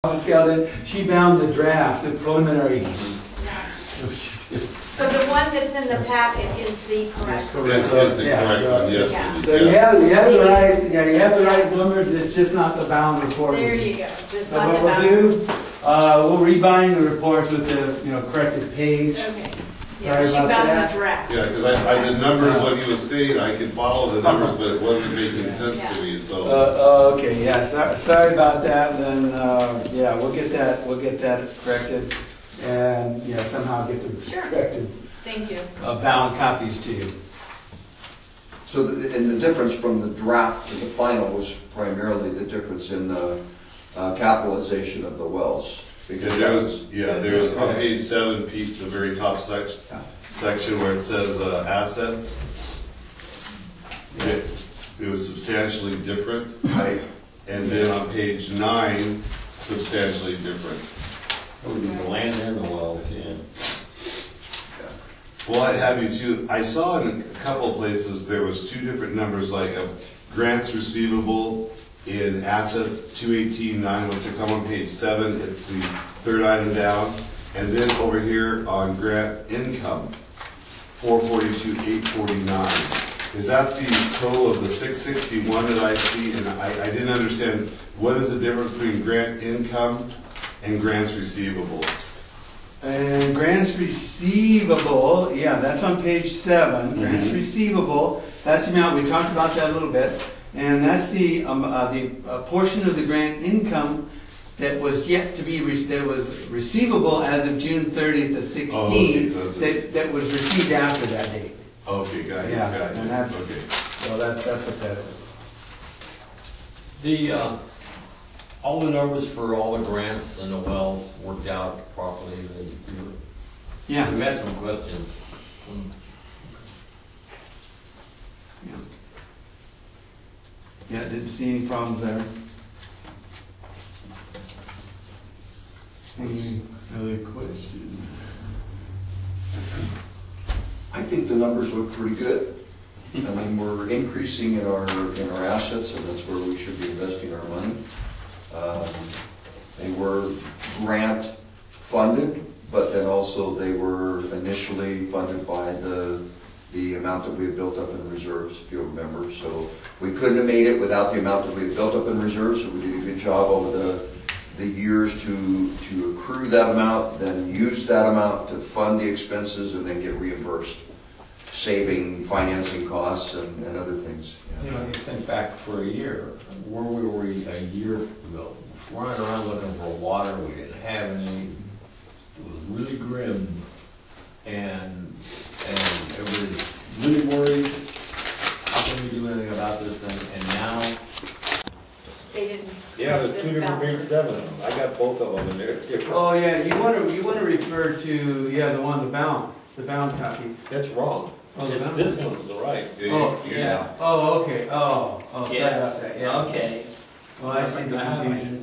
Skeleton, she bound the draft, the preliminary. So the one that's in the packet is the correct one. This is the correct one, yes. Yeah. So you have the right numbers, it's just not the bound report. There you go. Just So not what the we'll bound. do, we'll rebind the reports with the corrected page. Okay. Sorry Yeah, she about bound that. the draft. Yeah, because the numbers, what he was saying, I could follow the numbers, but it wasn't making sense to me, so. Okay, yeah, sorry about that, then, yeah, we'll get that corrected, and, yeah, somehow get the Sure. corrected Thank you. bound copies to you. So, and the difference from the draft to the final was primarily the difference in the capitalization of the wells. Because There's on page 7, Pete, the very top section where it says assets. It was substantially different. Right. And then on page 9, substantially different. The land and the wells, yeah. Well, I'd have you too. I saw in a couple of places there was 2 different numbers, like a grants receivable in assets 218,916. I'm on page 7. It's the 3rd item down, and then over here on grant income 442,849. Is that the total of the 661 that I see? And I didn't understand what is the difference between grant income and grants receivable. And grants receivable, yeah, that's on page 7. Grants receivable, that's the amount, we talked about that a little bit. And that's the portion of the grant income that was yet to be, that was receivable as of June 30th of 16, that was received after that date. Okay, got it. Yeah, got it. and that's, okay. so that's what that is. The, all the numbers for all the grants and the wells worked out properly. Yeah. We had some questions. Yeah. Yeah, didn't see any problems there. Any other questions? I think the numbers look pretty good. I mean, we're increasing in our assets, and that's where we should be investing our money. They were grant funded, but then also they were initially funded by the amount that we had built up in reserves, if you'll remember. So we couldn't have made it without the amount that we had built up in reserves, so we did a good job over the years to accrue that amount, then use that amount to fund the expenses and then get reimbursed, saving financing costs and other things. You know, you think back for a year, where were we a year ago? Running around looking for water, we didn't have any. It was really grim, and everybody's really worried. How can we do anything about this thing? And now, They didn't. yeah, there's 2 different page 7s. I got both of them, and they're different. Oh yeah, you want to refer to the bound copy. That's wrong. Oh, the bound. This one's right. Oh Yeah. Oh okay. Oh sorry Yes, about that. Yeah. okay. Well, I see the confusion.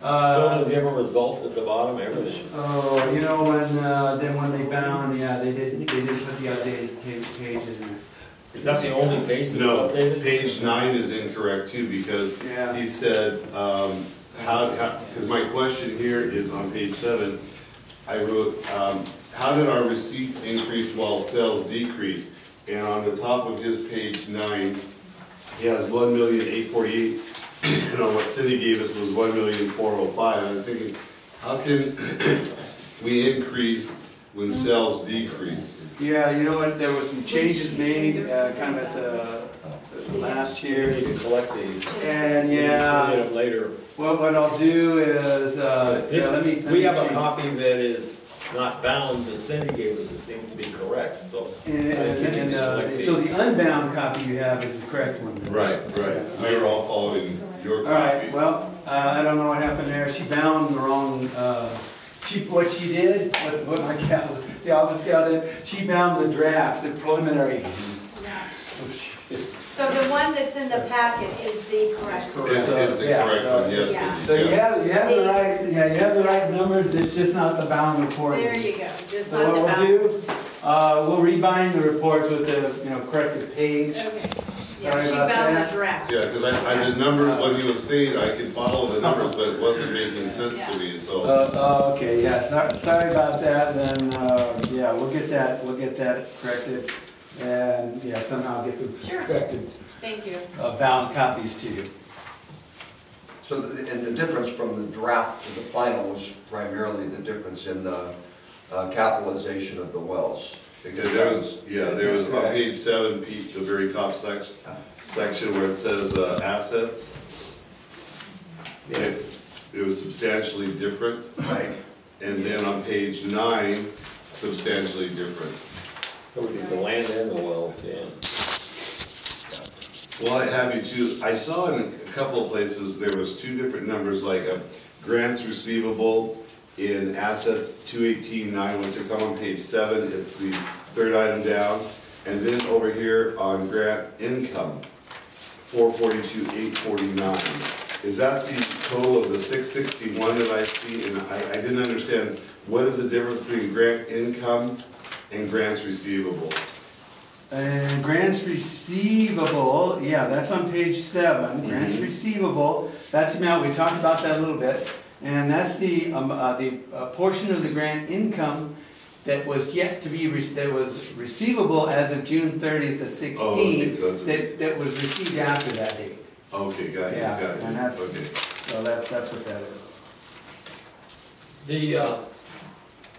Go to different results at the bottom, everything. Oh, you know when they bound, yeah, they did put the updated page in there. Is that the only page that's No, updated? page 9 is incorrect too, because Yeah. he said, because my question here is on page 7, I wrote, how did our receipts increase while sales decreased? And on the top of his page 9, he has 1,848,000, you know, what Cindy gave us was 1,405,000. I was thinking, how can we increase when sales decrease? Yeah, you know what? There was some changes made, kind of at the last year. You can collect these. And Get yeah, them later. well, what I'll do is, let me We have a change. copy that is not bound that Cindy gave us that seems to be correct, so. So the unbound copy you have is the correct one. Right. We were all following your copy. All right. Well, I don't know what happened there. She bound the wrong. What she did, what my gal, the office gal did, she bound the drafts, the preliminary. So she did. So the one that's in the packet is the correct one. Is the correct one, yes. Yeah. So you have the right numbers. It's just not the bound report. There you go. Just So not the what bound. we'll do, we'll rebind the reports with the corrected page. Okay. Sorry She about found the that. draft. Yeah, because the numbers, when he was saying, I could follow the numbers, but it wasn't making sense to me, so. Okay, yeah, sorry about that, then, yeah, we'll get that corrected, and, yeah, somehow get the Sure. corrected, Thank you. bound copies to you. So, and the difference from the draft to the final was primarily the difference in the capitalization of the wells. Yeah, there was on page 7, Pete, the very top section where it says assets. It was substantially different. Right. And then on page 9, substantially different. So we did the land and the wells, yeah. Well, I have you too. I saw in a couple of places there was 2 different numbers, like grants receivable in assets 218,916. I'm on page 7. It's the 3rd item down, and then over here on grant income 442,849. Is that the total of the 661 that I see? And I didn't understand, what is the difference between grant income and grants receivable? And grants receivable, yeah, that's on page 7. Grants receivable, that's the amount, we talked about that a little bit. And that's the portion of the grant income that was yet to be, that was receivable as of June 30th of 16, Oh, okay, so that was received after that date. Okay, got it, Yeah, got it. and that's, Okay. so that's what that is. The,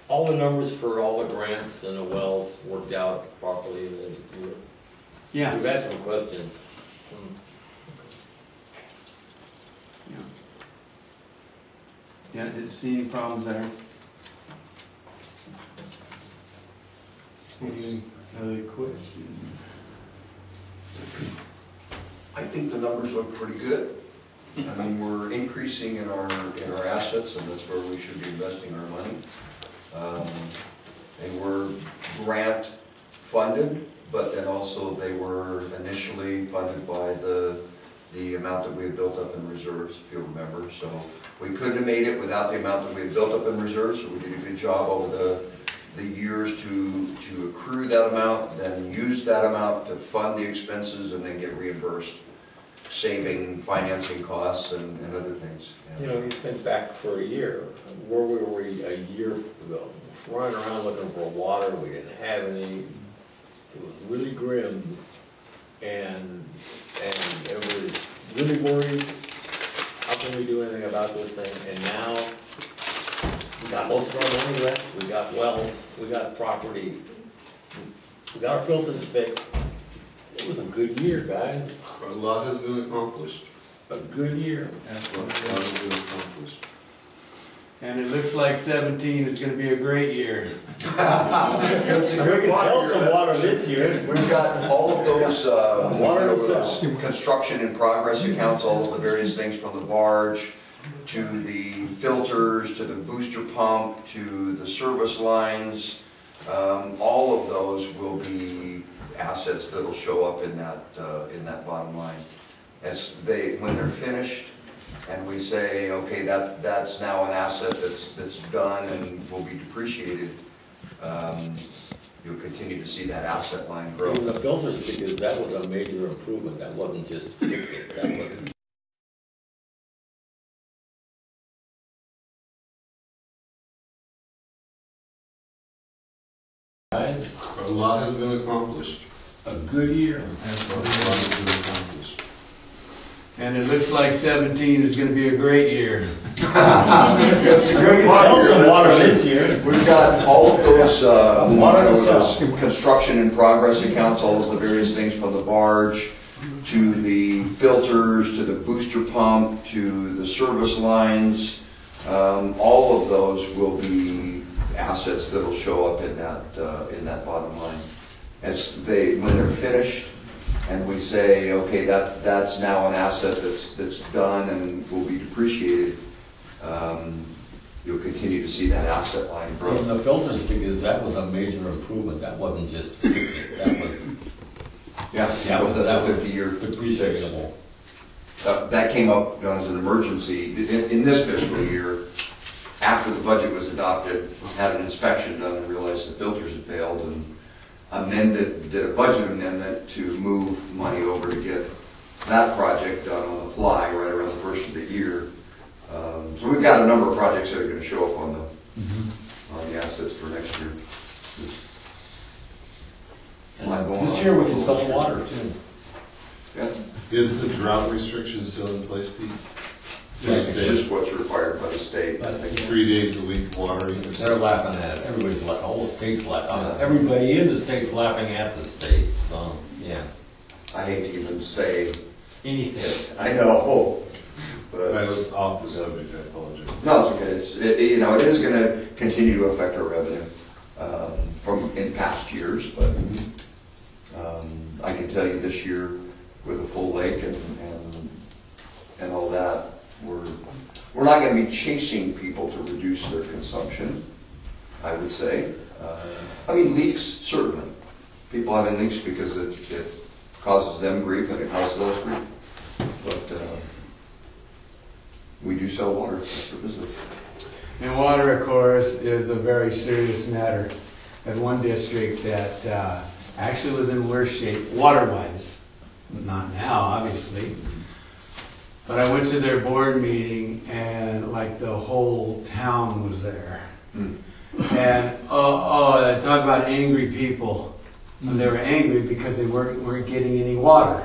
all the numbers for all the grants and the wells worked out properly, and Yeah. we've had some questions. Yeah, didn't see any problems there. Any other questions? I think the numbers look pretty good. I mean, we're increasing in our assets, and that's where we should be investing our money. And we're grant funded, but then also they were initially funded by the amount that we had built up in reserves, if you remember. So we couldn't have made it without the amount that we had built up in reserves, so we did a good job over the years to accrue that amount, then use that amount to fund the expenses and then get reimbursed, saving financing costs and other things. You know, you think back for a year, where were we a year ago? Running around looking for water, we didn't have any, it was really grim, and everybody's really worried, how can we do anything about this thing? And now, we got most of our money left, we got wells, we got property, we got our filters fixed. It was a good year, guys. A lot has been accomplished. A good year. A lot has been accomplished. And it looks like 17 is going to be a great year. It's a We good can sell water some year. water this year. We've got all of those, Water to those construction in progress accounts, all of the various things from the barge to the filters, to the booster pump, to the service lines. All of those will be assets that'll show up in that bottom line. When they're finished, and we say, okay, that's now an asset that's done and will be depreciated, you'll continue to see that asset line grow. Even the filters, because that was a major improvement, that wasn't just fix it, that was. A lot has been accomplished. A good year. A lot has been accomplished. And it looks like 17 is going to be a great year. It's a good Sell some water year. this year. We've got all of those, Water to those sell. construction in progress accounts, all of the various things from the barge to the filters, to the booster pump, to the service lines. All of those will be assets that'll show up in that bottom line. When they're finished, and we say, okay, that's now an asset that's done and will be depreciated, you'll continue to see that asset line grow. Even the filters, because that was a major improvement, that wasn't just fix it, that was. That's That a was 50-year depreciable. That came up as an emergency in this fiscal year. After the budget was adopted, had an inspection done and realized the filters had failed, and did a budget amendment to move money over to get that project done on the fly right around the first of the year. So we've got a number of projects that are going to show up on the assets for next year. This year we can sell water too. Yeah. Is the drought restriction still in place, Pete? It's just what's required by the state. I think 3 days a week watering. They're laughing at it. Everybody's laughing. The whole state's laughing. Everybody in the state's laughing at the state. So yeah. I hate to even say Anything. I know. But I was off the subject, I apologize. no, it's okay. It is going to continue to affect our revenue from in past years, but I can tell you this year with a full lake and all that, we're not going to be chasing people to reduce their consumption, I would say. I mean, leaks, certainly. People having leaks because it causes them grief and it causes us grief. But we do sell water for business. And water, of course, is a very serious matter. At one district that actually was in worse shape, water-wise. Not now, obviously. But I went to their board meeting and like the whole town was there. And talk about angry people. They were angry because they weren't getting any water.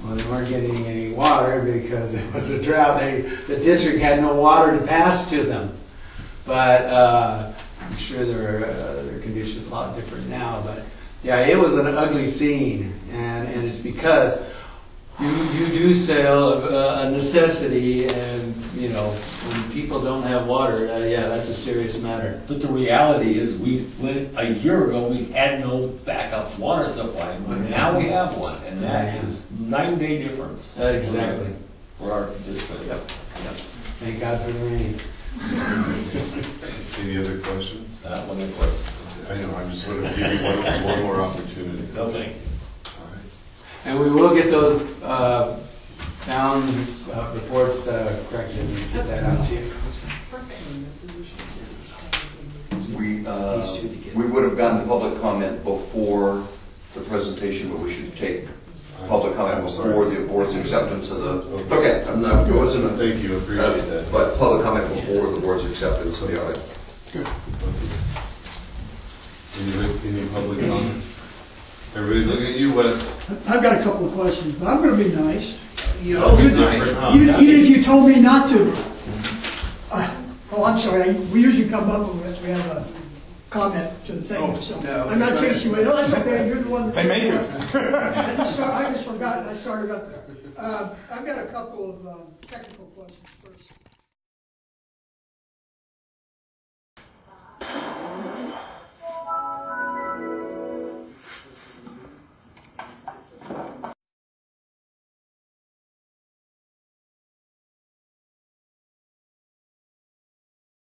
Well, they weren't getting any water because it was a drought. The district had no water to pass to them. But I'm sure their conditions a lot different now. But yeah, it was an ugly scene, and it's because you do sell a necessity, and you know when people don't have water, yeah, that's a serious matter. But the reality is, a year ago we had no backup water supply, but now we have one, and that is 9-day difference. Exactly. For our district. Yep. Thank God for the rain. Any other questions? That one of questions. I know, I just want to give you one more opportunity. No thank you. All right. And we will get those town reports corrected and get that out to you. We would have gotten public comment before the presentation, but we should take public comment before the board's acceptance of the. Okay, I'm not. It wasn't a. Thank you, appreciate that. But public comment before the board's acceptance of the audit. Good. Any public comment? Everybody's looking at you, Wes. I've got a couple of questions, but I'm going to be nice. You know, Oh, even, nice, huh? even if you told me not to. Oh, I'm sorry. We usually come up with we have a comment to the thing. So no. I'm not chasing you. No, that's okay. You're the one. Hey, make it. I just forgot. I started up there. I've got a couple of technical questions first.